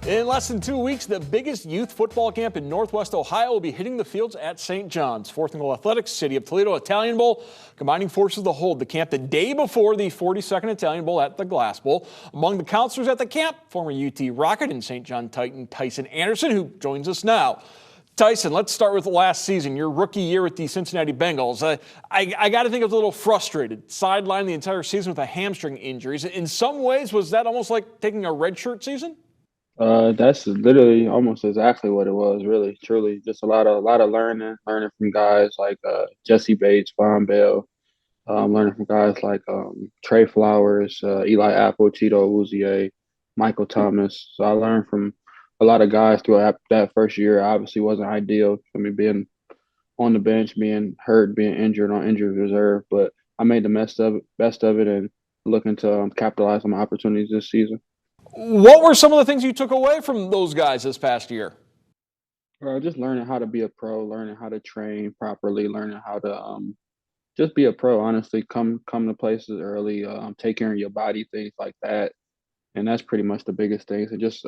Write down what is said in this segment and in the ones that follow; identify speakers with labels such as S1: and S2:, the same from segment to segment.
S1: In less than 2 weeks, the biggest youth football camp in Northwest Ohio will be hitting the fields at St. John's. Fourth and Goal Athletics, City of Toledo Italian Bowl, combining forces to hold the camp the day before the 42nd Italian Bowl at the Glass Bowl. Among the counselors at the camp, former UT Rocket and St. John Titan Tycen Anderson, who joins us now. Tycen, let's start with last season, your rookie year with the Cincinnati Bengals. I got to think it was a little frustrated. Sidelined the entire season with a hamstring injury. In some ways, was that almost like taking a redshirt season?
S2: That's literally almost exactly what it was, really, truly. Just a lot of learning from guys like Jesse Bates, Von Bell, learning from guys like Trey Flowers, Eli Apple, Tito Awuzie, Michael Thomas. So I learned from a lot of guys throughout that first year. Obviously wasn't ideal. I mean, being on the bench, being hurt, being injured on injured reserve, but I made the best of it, and looking to capitalize on my opportunities this season.
S1: What were some of the things you took away from those guys this past year?
S2: Just learning how to be a pro, learning how to train properly, learning how to just be a pro. Honestly, come to places early, take care of your body, things like that, and that's pretty much the biggest thing. So just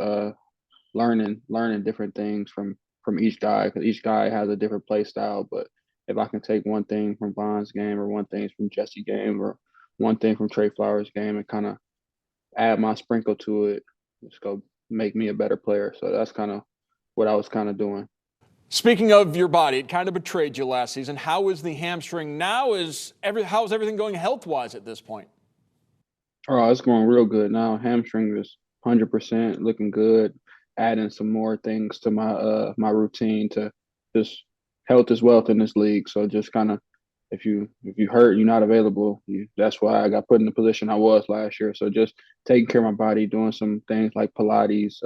S2: learning different things from each guy, because each guy has a different play style. But if I can take one thing from Von's game, or one thing from Jesse game, or one thing from Trey Flowers game, and kind of add my sprinkle to it, it's gonna make me a better player. So that's kind of what I was kind of doing.
S1: Speaking of your body, it kind of betrayed you last season. How is the hamstring now? How's everything going health-wise at this point?
S2: Oh, it's going real good now. Hamstring is 100% looking good. Adding some more things to my routine to just health is wealth in this league. So just kind of, if you hurt, you're not available. That's why I got put in the position I was last year. So just taking care of my body, doing some things like Pilates,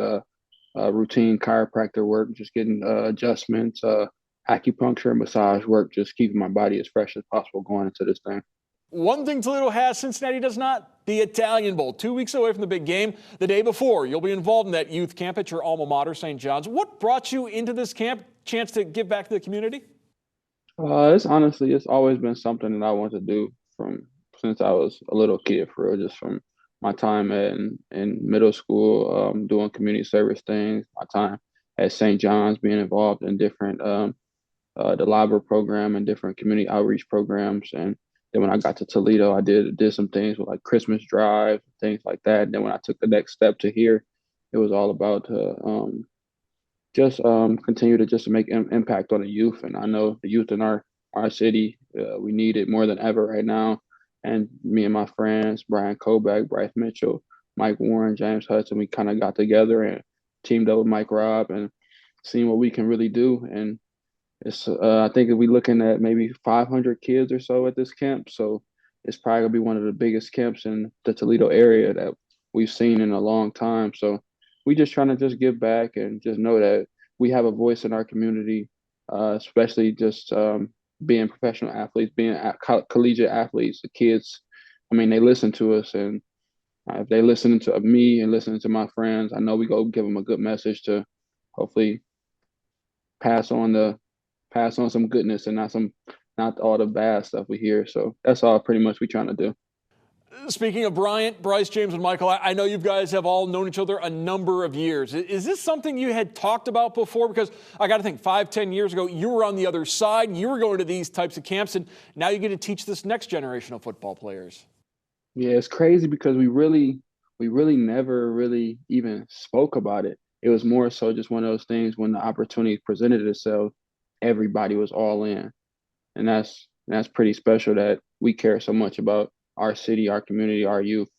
S2: routine chiropractor work, just getting adjustments, acupuncture and massage work, just keeping my body as fresh as possible going into this thing.
S1: One thing Toledo has, Cincinnati does not, the Italian Bowl. 2 weeks away from the big game, the day before, you'll be involved in that youth camp at your alma mater, St. John's. What brought you into this camp? Chance to give back to the community?
S2: It's always been something that I wanted to do from since I was a little kid, for real. Just from my time in middle school, doing community service things. My time at St. John's, being involved in different the LIBOR program and different community outreach programs. And then when I got to Toledo, I did some things with like Christmas drive, things like that. And then when I took the next step to here, it was all about just continue to just make impact on the youth. And I know the youth in our city, we need it more than ever right now. And me and my friends, Brian Koback, Bryce Mitchell, Mike Warren, James Hudson, we kind of got together and teamed up with Mike Robb and seeing what we can really do. And I think if we're looking at maybe 500 kids or so at this camp, so it's probably gonna be one of the biggest camps in the Toledo area that we've seen in a long time. So we just trying to just give back and just know that we have a voice in our community, especially just being professional athletes, being collegiate athletes. The kids, I mean, they listen to us, and if they listen to me and listening to my friends, I know we go give them a good message to hopefully pass on the pass on some goodness and not all the bad stuff we hear. So that's all pretty much we trying to do.
S1: Speaking of Bryant, Bryce, James, and Michael, I know you guys have all known each other a number of years. Is this something you had talked about before? Because I got to think 5, 10 years ago, you were on the other side. You were going to these types of camps, and now you get to teach this next generation of football players.
S2: Yeah, it's crazy because we really never really even spoke about it. It was more so just one of those things when the opportunity presented itself, everybody was all in. And that's pretty special that we care so much about our city, our community, our youth,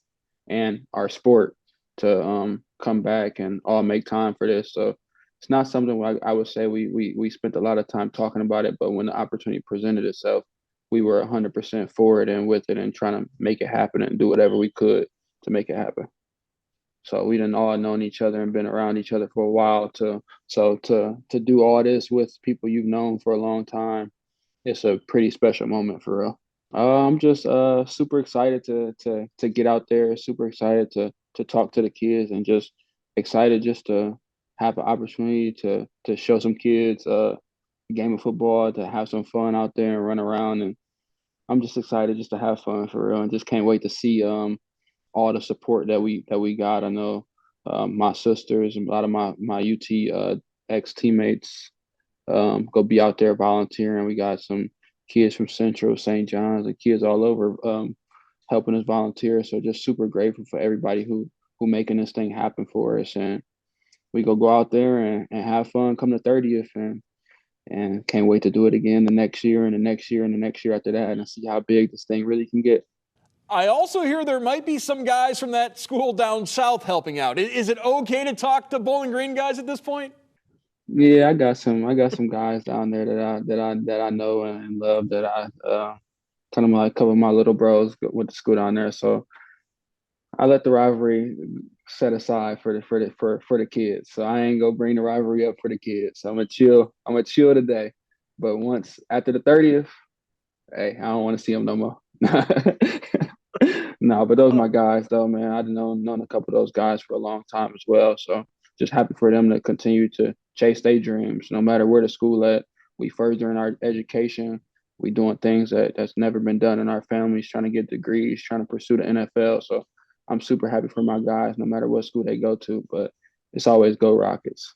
S2: and our sport to come back and all make time for this. So it's not something I would say we spent a lot of time talking about it, but when the opportunity presented itself, we were 100% for it and with it and trying to make it happen and do whatever we could to make it happen. So we didn't all known each other and been around each other for a while to do all this with people you've known for a long time. It's a pretty special moment for real. I'm just super excited to get out there. Super excited to talk to the kids and just excited just to have an opportunity to show some kids a game of football, to have some fun out there and run around. And I'm just excited just to have fun for real, and just can't wait to see all the support that we got. I know my sisters and a lot of my UT ex teammates go be out there volunteering. We got some kids from Central, St. John's, and kids all over helping us volunteer. So just super grateful for everybody who making this thing happen for us. And we go out there and have fun come the 30th and can't wait to do it again the next year and the next year and the next year after that and see how big this thing really can get.
S1: I also hear there might be some guys from that school down south helping out. Is it okay to talk to Bowling Green guys at this point?
S2: Yeah, I got some guys down there that I know and love that I kind of like a couple of my little bros went to school down there. So I let the rivalry set aside for the kids. So I ain't gonna bring the rivalry up for the kids. So I'm gonna chill. I'm gonna chill today. But once after the 30th, hey, I don't want to see them no more. No, but those are my guys though, man. I've known a couple of those guys for a long time as well. So just happy for them to continue to chase their dreams, no matter where the school at. We furthering our education. We doing things that's never been done in our families, trying to get degrees, trying to pursue the NFL. So I'm super happy for my guys, no matter what school they go to. But it's always go Rockets.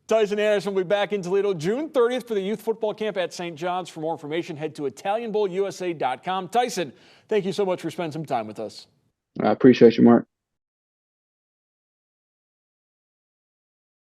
S1: Tycen Anderson will be back in Toledo June 30th for the youth football camp at St. John's. For more information, head to ItalianBowlUSA.com. Tycen, thank you so much for spending some time with us.
S2: I appreciate you, Mark.